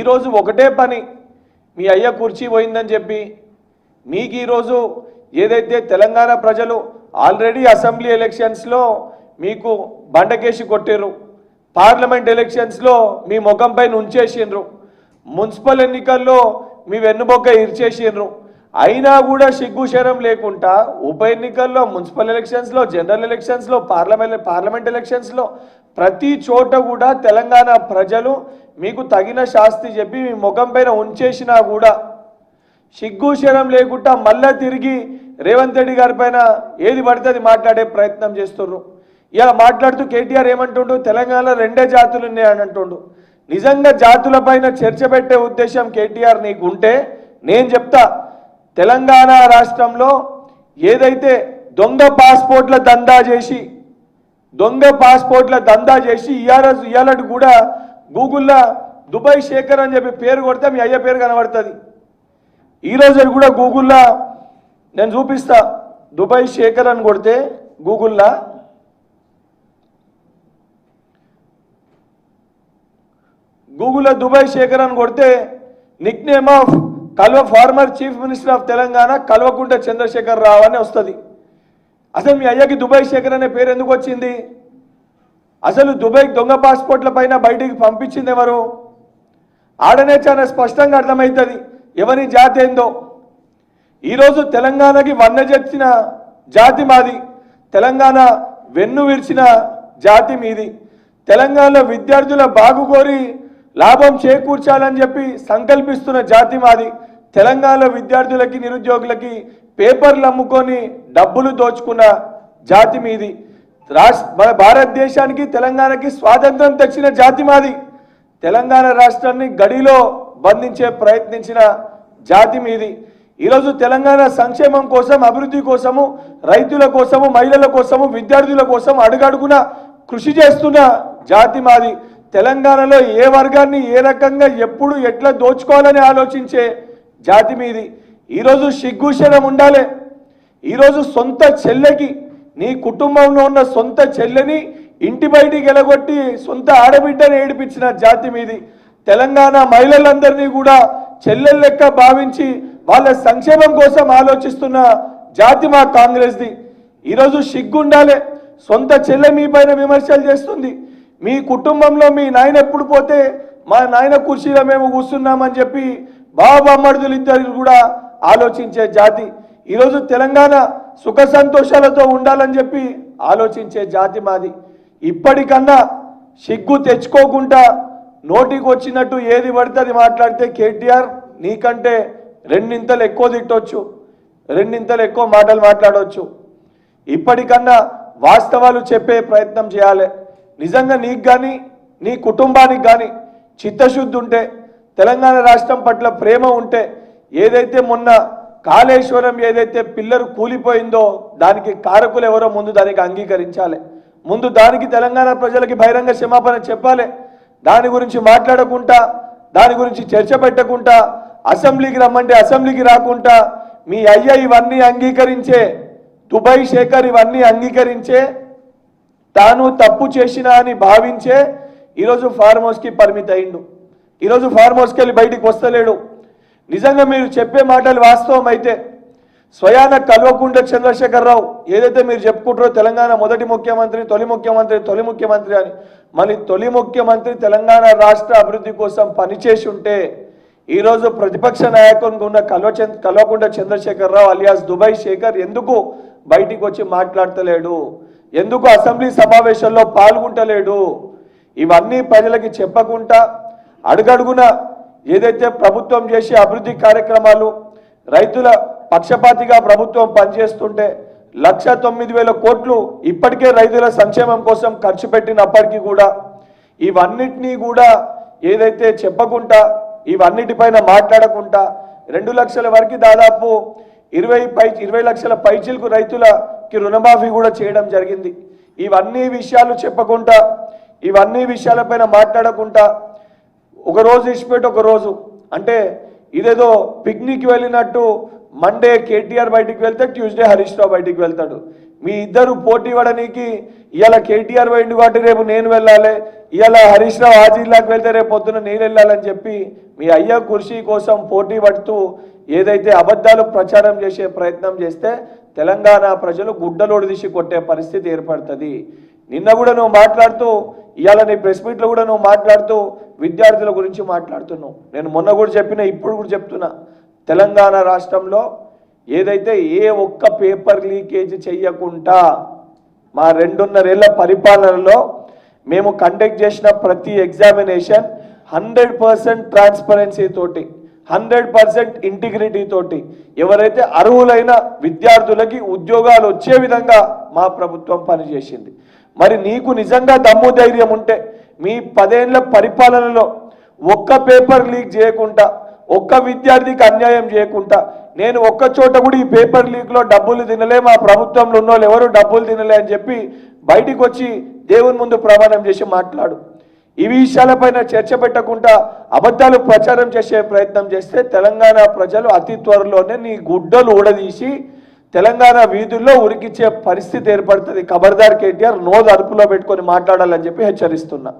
ఈరోజు ఒకటే పని, మీ అయ్య కుర్చీ పోయిందని చెప్పి మీకు ఈరోజు ఏదైతే తెలంగాణ ప్రజలు ఆల్రెడీ అసెంబ్లీ ఎలక్షన్స్లో మీకు బండకేసి కొట్టారు, పార్లమెంట్ ఎలక్షన్స్లో మీ ముఖంపై ఉంచేసిండ్రు, మున్సిపల్ ఎన్నికల్లో మీ వెన్నుబొక్క ఇర్చేసిండ్రు. అయినా కూడా సిగ్గుశరం లేకుండా ఉప ఎన్నికల్లో, మున్సిపల్ ఎలక్షన్స్లో, జనరల్ ఎలక్షన్స్లో, పార్లమెంట్ ఎలక్షన్స్లో ప్రతి చోట కూడా తెలంగాణ ప్రజలు మీకు తగిన శాస్తి చెప్పి మీ ముఖం పైన ఉంచేసినా కూడా సిగ్గుశరం లేకుండా మళ్ళా తిరిగి రేవంత్ రెడ్డి గారి పైన ఏది పడుతుంది మాట్లాడే ప్రయత్నం చేస్తున్నారు. ఇలా మాట్లాడుతూ కేటీఆర్ ఏమంటుండు, తెలంగాణలో 2 జాతులు ఉన్నాయని అంటుండు. నిజంగా జాతులపైన చర్చ పెట్టే ఉద్దేశం కేటీఆర్ నీకు ఉంటే నేను చెప్తా, తెలంగాణ రాష్ట్రంలో ఏదైతే దొంగ పాస్పోర్ట్ల దందా చేసి ఇయాలటి కూడా గూగుల్లో దుబాయ్ శేఖర్ అని చెప్పి పేరు కొడితే మీ అయ్య పేరు కనబడుతుంది. ఈరోజు కూడా గూగుల్లో నేను చూపిస్తా, దుబాయ్ శేఖర్ అని కొడితే గూగుల్లో దుబాయ్ శేఖర్ అని కొడితే nickname of former chief minister of Telangana Kalvakuntla Chandrashekhar Rao అని వస్తుంది. అసలు మీ అయ్యకి దుబాయ్ శేఖర్ అనే పేరు ఎందుకు వచ్చింది? అసలు దుబాయ్ దొంగ పాస్పోర్ట్ల పైన బయటికి పంపించింది ఎవరు? ఆడనే చాలా స్పష్టంగా అర్థమవుతుంది ఎవరి జాతి ఏందో. ఈరోజు తెలంగాణకి వన్నెచెచ్చిన జాతి మాది, తెలంగాణ వెన్ను విరిచిన జాతి మీది. తెలంగాణలో విద్యార్థుల బాగుకోరి లాభం చేకూర్చాలని చెప్పి సంకల్పిస్తున్న జాతి మాది. తెలంగాణలో విద్యార్థులకి, నిరుద్యోగులకి పేపర్లు అమ్ముకొని డబ్బులు దోచుకున్న జాతి మీది. మన భారతదేశానికి, తెలంగాణకి స్వాతంత్రం తెచ్చిన జాతి మాది. తెలంగాణ రాష్ట్రాన్ని గడిలో బంధించే ప్రయత్నించిన జాతి మీది. ఈరోజు తెలంగాణ సంక్షేమం కోసం, అభివృద్ధి కోసము, రైతుల కోసము, మహిళల కోసము, విద్యార్థుల కోసం అడుగడుగున కృషి చేస్తున్న జాతి మాది. తెలంగాణలో ఏ వర్గాన్ని ఏ రకంగా ఎప్పుడు ఎట్లా దోచుకోవాలని ఆలోచించే జాతి మీది. ఈరోజు సిగ్గుశరం ఉండాలి. ఈరోజు సొంత చెల్లెకి, నీ కుటుంబంలో ఉన్న సొంత చెల్లెని ఇంటి బయటికి ఎలగొట్టి సొంత ఆడబిడ్డని ఏడిపించిన జాతి మీది. తెలంగాణ మహిళలందరినీ కూడా చెల్లెల లెక్క భావించి వాళ్ళ సంక్షేమం కోసం ఆలోచిస్తున్న జాతి మా కాంగ్రెస్ది. ఈరోజు సిగ్గుండాలి. సొంత చెల్లె మీ పైన విమర్శలు చేస్తుంది. మీ కుటుంబంలో మీ నాయన ఎప్పుడు పోతే మా నాయన కుర్చీలో మేము కూర్చున్నామని చెప్పి బాబమ్మర్దులు ఇద్దరు కూడా ఆలోచించే జాతి. ఈరోజు తెలంగాణ సుఖ సంతోషాలతో ఉండాలని చెప్పి ఆలోచించే జాతి మాది. ఇప్పటికన్నా సిగ్గు తెచ్చుకోకుండా నోటికి వచ్చినట్టు ఏది పడుతుంది మాట్లాడితే కేటీఆర్ నీకంటే 2 ఇంతలు ఎక్కువ తిట్టొచ్చు, 2 ఇంతలు ఎక్కువ మాటలు మాట్లాడవచ్చు. ఇప్పటికన్నా వాస్తవాలు చెప్పే ప్రయత్నం చేయాలి. నిజంగా నీకు కానీ నీ కుటుంబానికి కానీ చిత్తశుద్ధి ఉంటే, తెలంగాణ రాష్ట్రం పట్ల ప్రేమ ఉంటే, ఏదైతే మొన్న కాళేశ్వరం ఏదైతే పిల్లరు కూలిపోయిందో దానికి కారకులు ఎవరో ముందు దానికి అంగీకరించాలి. ముందు దానికి తెలంగాణ ప్రజలకి బహిరంగ క్షమాపణ చెప్పాలి. దాని గురించి మాట్లాడకుండా, దాని గురించి చర్చ పెట్టకుండా, అసెంబ్లీకి రమ్మంటే అసెంబ్లీకి రాకుండా మీ అయ్య ఇవన్నీ అంగీకరించే, దుబాయ్ శేఖర్ ఇవన్నీ అంగీకరించే, తాను తప్పు చేసినా అని భావించే ఈరోజు ఫార్మ్ హౌస్కి పరిమిత అయిండు. ఈరోజు ఫార్మ్ హౌస్కి వెళ్ళి బయటికి వస్తలేడు. నిజంగా మీరు చెప్పే మాటలు వాస్తవం అయితే స్వయాన కల్వకుంట్ల చంద్రశేఖర్ రావు ఏదైతే మీరు చెప్పుకుంటారో తెలంగాణ మొదటి ముఖ్యమంత్రి, తొలి ముఖ్యమంత్రి అని, మళ్ళీ తొలి ముఖ్యమంత్రి తెలంగాణ రాష్ట్ర అభివృద్ధి కోసం పనిచేసి ఉంటే ఈరోజు ప్రతిపక్ష నాయకునిగా ఉన్న కల్వకుంట్ల చంద్రశేఖర్ రావు అలియాస్ దుబాయ్ శేఖర్ ఎందుకు బయటికి వచ్చి మాట్లాడతలేడు? ఎందుకు అసెంబ్లీ సమావేశాల్లో పాల్గొంటలేడు? ఇవన్నీ ప్రజలకి చెప్పకుండా అడుగడుగున ఏదైతే ప్రభుత్వం చేసే అభివృద్ధి కార్యక్రమాలు, రైతుల పక్షపాతిగా ప్రభుత్వం పనిచేస్తుంటే 1,09,000 కోట్లు ఇప్పటికే రైతుల సంక్షేమం కోసం ఖర్చు పెట్టినప్పటికీ కూడా ఇవన్నిటినీ కూడా ఏదైతే చెప్పకుండా, ఇవన్నిటిపైన మాట్లాడకుండా 2 లక్షల వరకు దాదాపు 20 లక్షల పైచిలకు రైతులకి రుణమాఫీ కూడా చేయడం జరిగింది. ఇవన్నీ విషయాలు చెప్పకుండా, ఇవన్నీ విషయాలపైన మాట్లాడకుండా ఒక రోజు ఇచ్చిపెట్టి ఒక రోజు అంటే ఇదేదో పిక్నిక్ వెళ్ళినట్టు మండే కేటీఆర్ బయటికి వెళ్తే ట్యూస్డే హరీష్ రావు బయటికి వెళ్తాడు. మీ ఇద్దరు పోటీ పడడానికి ఇవాళ కేటీఆర్ పోయిండు కాబట్టి రేపు నేను వెళ్ళాలి, ఇవాళ హరీష్ రావు ఆ జిల్లాకు వెళ్తే రేపు పొద్దున నేను వెళ్ళాలని చెప్పి మీ అయ్య కుర్చీ కోసం పోటీ పడుతూ ఏదైతే అబద్ధాలు ప్రచారం చేసే ప్రయత్నం చేస్తే తెలంగాణ ప్రజలు గుడ్డలోడి దిశ కొట్టే పరిస్థితి ఏర్పడుతుంది. నిన్న కూడా నువ్వు మాట్లాడుతూ, ఇవాళ నీ ప్రెస్ మీట్లో కూడా నువ్వు మాట్లాడుతూ విద్యార్థుల గురించి మాట్లాడుతున్నావు. నేను మొన్న కూడా చెప్పిన, ఇప్పుడు కూడా చెప్తున్నా, తెలంగాణ రాష్ట్రంలో ఏదైతే ఏ ఒక్క పేపర్ లీకేజ్ చెయ్యకుండా మా 2.5 ఏళ్ల పరిపాలనలో మేము కండక్ట్ చేసిన ప్రతి ఎగ్జామినేషన్ 100% ట్రాన్స్పరెన్సీ తోటి, 100% ఇంటిగ్రిటీ తోటి ఎవరైతే అర్హులైన విద్యార్థులకి ఉద్యోగాలు వచ్చే విధంగా మా ప్రభుత్వం పనిచేసింది. మరి నీకు నిజంగా దమ్ము ధైర్యం ఉంటే మీ 10 ఏళ్ల పరిపాలనలో ఒక్క పేపర్ లీక్ చేయకుండా, ఒక్క విద్యార్థికి అన్యాయం చేయకుండా, నేను ఒక్క చోట కూడా ఈ పేపర్ లీక్లో డబ్బులు తినలే, మా ప్రభుత్వంలో ఉన్న వాళ్ళు ఎవరు డబ్బులు తినలే అని చెప్పి బయటికి వచ్చి దేవుని ముందు ప్రమాణం చేసి మాట్లాడు. ఈ విషయాలపైన చర్చ పెట్టకుండా అబద్ధాలు ప్రచారం చేసే ప్రయత్నం చేస్తే తెలంగాణ ప్రజలు అతి త్వరలోనే నీ గుడ్డలు ఊడదీసి తెలంగాణ వీధుల్లో ఉరికిచ్చే పరిస్థితి ఏర్పడుతుంది. ఖబర్దార్ కేటీఆర్, నోరు అదుపులో పెట్టుకొని మాట్లాడాలని చెప్పి హెచ్చరిస్తున్నా.